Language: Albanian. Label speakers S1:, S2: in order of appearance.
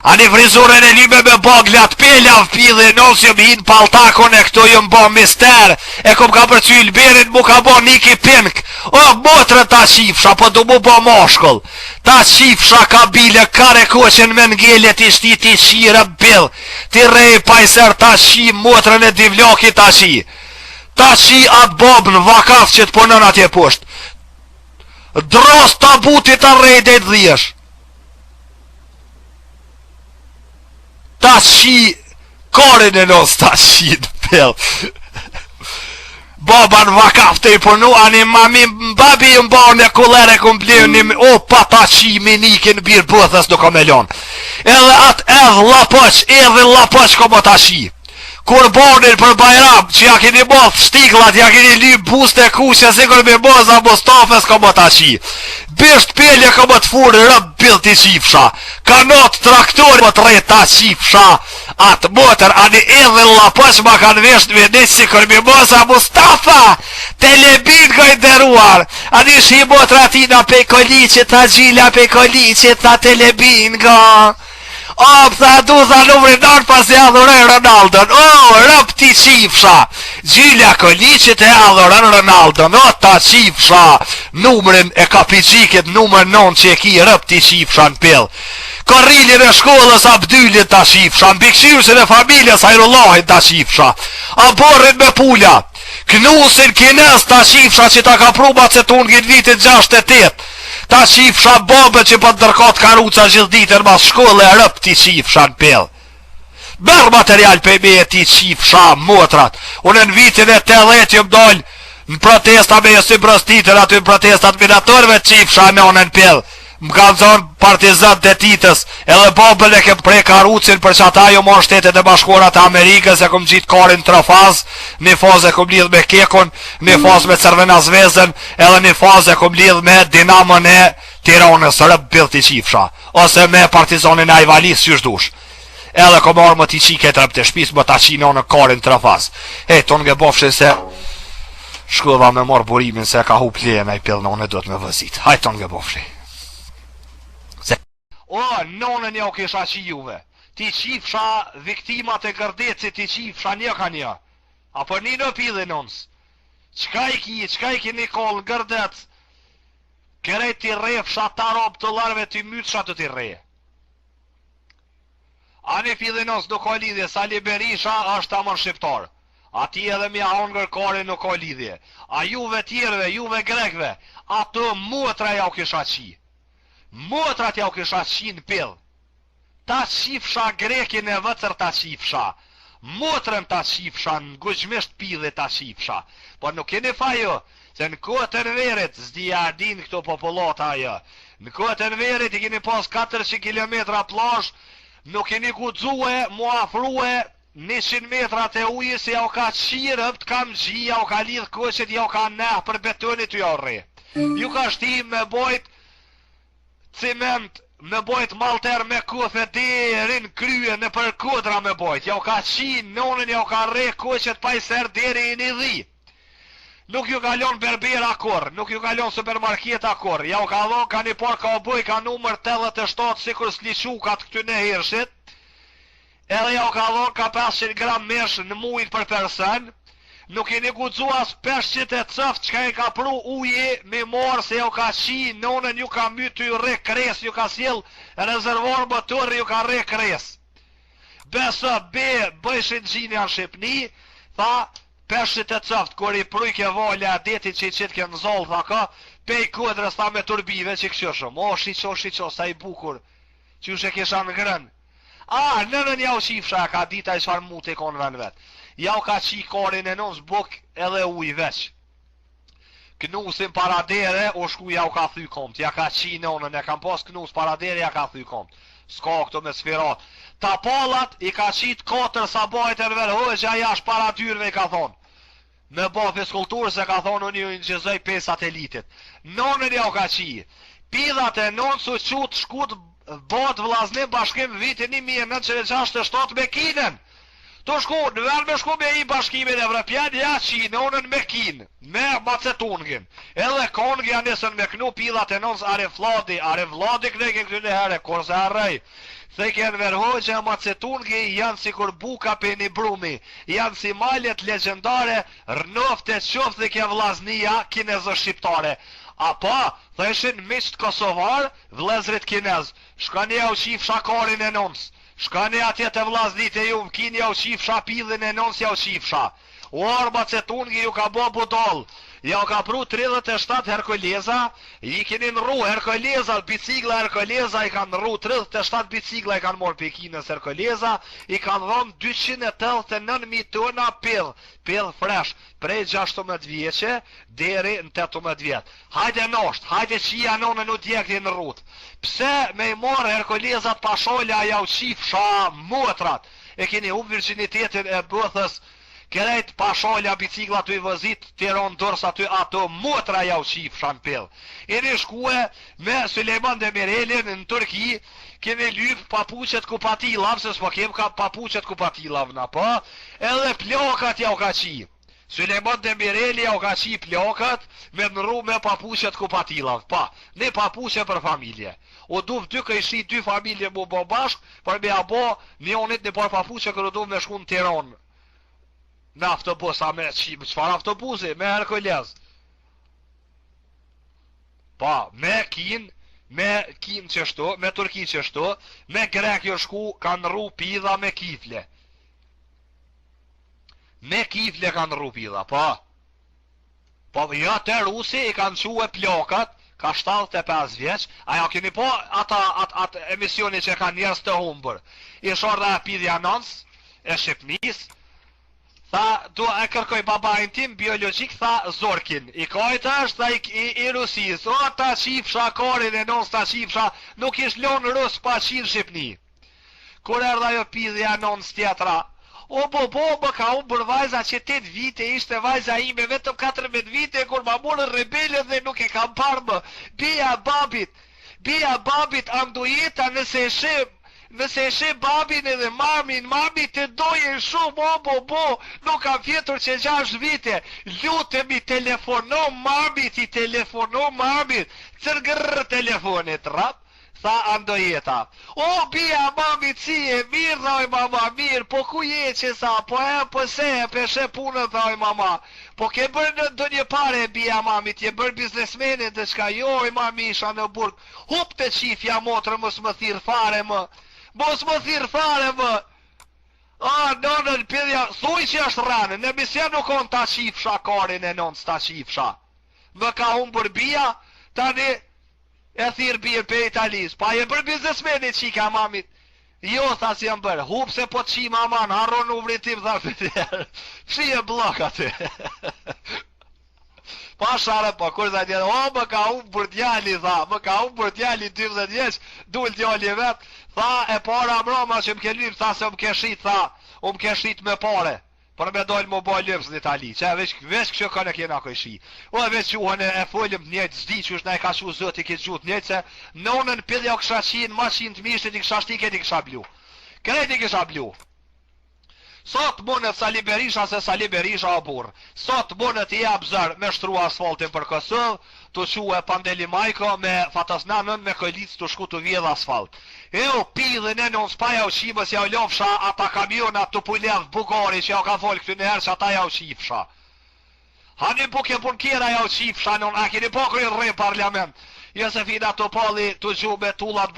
S1: Ani frizurën e libe me baglat pela vpidhe, nësë jëm hinë paltakon e këto jëm bo mister, e kom ka përcu i lberin mu ka bo niki pink, o motrë ta qifsha, po du mu bo moshkull, ta qifsha ka bile kare koqen me ngellet i shti ti qire bil, ti rej pajser ta qi motrën e divlaki ta qi atë bob në vakaf që të punën atje pusht, dros ta butit ta rej dhe të dhjesh, ta qi korin e nos ta qi në pel baba në vakaf të i punu ani mami babi më bo në kullere këm blevnim o pa ta qi minikin birë bëthës nuk o me lon edhe atë edhe lapoq kom o ta qi kur bonin për Bajram që ja kini both shtiklat ja kini lyp bust e kuqe sikur me boza Mustafes kom o ta qi bisht pelje kom o të furë rëb bil t'i qifsha kanot traktori po të rejt ta qifsha atë motër ani edhe lapoq ma kanë vesht me një sikur me boza Mustafa telebin goj deruar ani shi motër atina pe kolicit ta gjila pe kolicit ta telebin go o, pëtha du tha numri nërë pas e adhurej Ronaldon o, rëp ti qifsha gjilja kolicit e adhurej Ronaldon o, ta qifsha numrin e kapicikit numër 9 që e ki rëp ti qifsha në pel korrilin e shkollës Abdylit ta qifsha mbikqyrësin e familjes Hajrullahin ta qifsha a borrin me pula knusin kines ta qifsha që ta ka prubat se të unë vitin 68 ta qifsha bobe që për ndërkot karuca gjithë ditër mas shkolle e rëp ti qifsha në pel merë material për me e ti qifsha motrat unë në vitin e 80 jëm doll në protesta me jësim brëstitër aty në protestat minatorve qifsha në në pel më kanë zonë partizant e titës edhe bobën e kem prej karucin për që ata jo mon shtetet e bashkuarat e Amerikës e kom gjitë karin 3 fazë një fazë e kom lidh me Kekun një fazë me Cervena Zvezën edhe një fazë e kom lidh me Dinamon e Tiranës rëb bil t'i qifsha ose me partizanin e Ajvalis që shdush edhe kom arë më t'i qiket rëb të shpis më t'a qino në karin 3 fazë tonë nge bofshin se shkulla me marë burimin se ka hu plejena i pilnone do të me vëzit tonë nge bofshin o, nonën ja u kisha qi juve ti qifsha viktimat e gërdecit ti qifsha një ka një apo një në pidhe nonës qka i ki një kollë gërdec kere ti refsha ta rob të larve ti mytsha të ti re a një pidhe nonës nuk ka lidhje Sali Berisha është amon shqiptar ati edhe mja hongër kare nuk ka lidhje a juve tjerve, juve grekve ato motra ja u kisha qi motrat ja u kisha qi në pill ta qifsha grekin e vëcër ta qifsha motrën ta qifsha në gujgjmisht pidhe ta qifsha por nuk keni fajo se në kotën verit zdi ardin këto populata ajo në kotën verit i keni pas 400 km plash nuk keni gudzue mu afrue 100 metrat e ujë se ja u ka qirëp të kam gjia u ka lidh koqet ja u ka neh për betonit ju arre ju ka shtim me bojt ciment me bojt malter me kufe derin krye në për kodra me bojt ja u ka qin nonën ja u ka re koqet pajser deri i një dhi nuk ju kalon berber akor nuk ju kalon supermarket akor ja u ka dhon ka një por ka u boj ka numër 87 sikur s'liqukat këtyne hershit edhe ja u ka dhon ka 500 gram mesh në mujt për person nuk i një gudzu as 500 e cëft që ka i ka pru uje me morë se ju ka qi nonën ju ka myty ju re kres ju ka sjell rezervor motor ju ka re kres besa bëjshin gjinja në Shqipni tha 500 e cëft kur i prujke vale adetit që i qitë ke në zoll tha ka pej kodrës tha me turbive që këshëshëm o shiqo sa i bukur që ju shë kisha në grën nënën ja u qifsha ka dita i qfar mu të i konë ven vetë ja u ka qi karin e nëns buk edhe uj veç knusin paradere o shku ja u ka thy komt ja ka qi nonën e kam pas knus paradere ja ka thy komt s'ka këto me sfirat tapalat i ka qit 4 sabajt e rëver hëgja jash para dyrve i ka thonë me bo fiskulturë se ka thonë unë ju ingjëzoj 5 satelitit nonën ja u ka qi pidhat e nonë su qut shkut bot vllaznim bashkim vitin 1967 me Kinën Të shku, në verë me shku me i bashkimin evropian, ja që nonën me kin, me Macetungin. Edhe Kongi ja nesën me knu pilat e nonës are vladi kneke këtyne herë, kurse arrej. Se kënë verhoqe Macetungi janë si kur buka për një brumi, janë si maljet legendare, rënofte qoftë dhe ke vlaznia kinezë shqiptare. Apo, thëshin misht Kosovar, vlezrit kinez, shkani au qif shakarin e nonës. Shkani atje të vlaznit e ju, mkini jau qifsha pidhin e nonës jau qifsha. Orë Macetungi ju ka bo budol, ja ka pru 37 Herkuleza, i kini nru Herkuleza, bicikla Herkuleza, i kanë nru 37 bicikla, i kanë morë Pekinës Herkuleza, i kanë dhonë 289.000 tona pill fresh, prej 16 vjeqe, deri në 18 vjetë. Hajde nosht, hajde qia nonën u djekti në rrut. Pse me i morë Herkulezat pasholja jau qifsha motrat, e kini u virginitetin e bëthës, Kerejt pasholja bicikla të i vëzit, tiron dërës aty ato motra jau qifsha në pill. E një shkue me Sulejman Demirelin në Turki, kemi lyp papuqet kupatilav, se s'po kem ka papuqet kupatilav na, po, edhe plokat jau ka qi. Sulejman Demireli jau ka qi plokat me nëru me papuqet kupatilav, pa, ne papuqe për familje. O duv dy këjshi dy familje mu bo bashk, për me abo njonit një par papuqe kërë duv me shku në Tiran. Në autobus, a me qëfar autobusi? Me Herkulez. Pa, me kin qështu, me Turki qështu, me Grek jo shku, kanë ru pidha me kifle. Me kifle kanë ru pidha, pa. Pa, ja të rusi i kanë quë plokat, ka 75 vjeç, ajo keni po atë emisioni që ka njerës të humbër. I shorda e pidhja nons, e Shqipnis, tha, do e kërkoj babajnë tim biologik, tha Zorkin. I kajtë është, tha i Rusis. O, ta qifsha karin e nons, ta qifsha, nuk ish lonë Rus pa qinë Shqipni. Kur erdha jo pidhja nons tjetra, o, më ka unë bër vajza që 8 vite, ishte vajza ime, vetëm 14 vite, kur ma morën rebele dhe nuk e kam parë më. Bia babit amdojeta nëse e she babin edhe mami të dojen shumë, nuk kam fjetur që 6 vite, lutemi telefono mamit, cërgërë telefonit, rap, tha Andojeta. O, bia mami si e mirë, dhaj mama, mirë, po ku je që sa, po se e peshe punën, dhaj mama, po ke bërë në do një pare, bia mami, t'je bërë biznesmenin, dhe shka joj mami isha në burg, hup të qifja motrë, mos më thirë fare më, A, nonën pidhja, thuj që është rane, në misja nuk on ta qifsha karin e nonës ta qifsha. Më ka unë bër bia, tani e thirë bia për Italis, pa e bër biznesmeni qika mamit. Jo, tha si jam bërë, hup se po qi maman, harron u vritim, tha për tjerë, shi e blok aty. Pa share, po, kur dhe tjetë, o, më ka unë për djali, tha, më ka unë për djali 12 vjeç, dull djali vetë, tha, e para mroma që më ke lypë, tha, se më ke shit, tha, më ke shit me pare, për me dojnë më boj lypës në Itali, që veç kështë kënë e kena këj shi. O, veç që unë e folëm njëjtë, zdi që është ne ka shu zëti, këtë gjutë njëjtë, se nonën pidhja o kësha qinë, ma qinë të mishtë, i kësha shtike, i kësha blu. Krejt i kësha blu. Sot mundet Sali Berisha se Sali Berisha o burë. Sot mundet i abzër me shtru asfaltin për Kosovë, të quë Pandeli Majko me Fatasnanën me Kojlic të shku të vjedh asfalt. E o pidhën e nën spaja u qimës ja u lofsha ata kamionat të pujledh Bugari që ja u ka folë këtë nërë që ata ja u qifsha. Hani po ke pun kjera ja u qifsha nën, a kini po kërën rrë parlament. Josefina Topalli të gju me tullat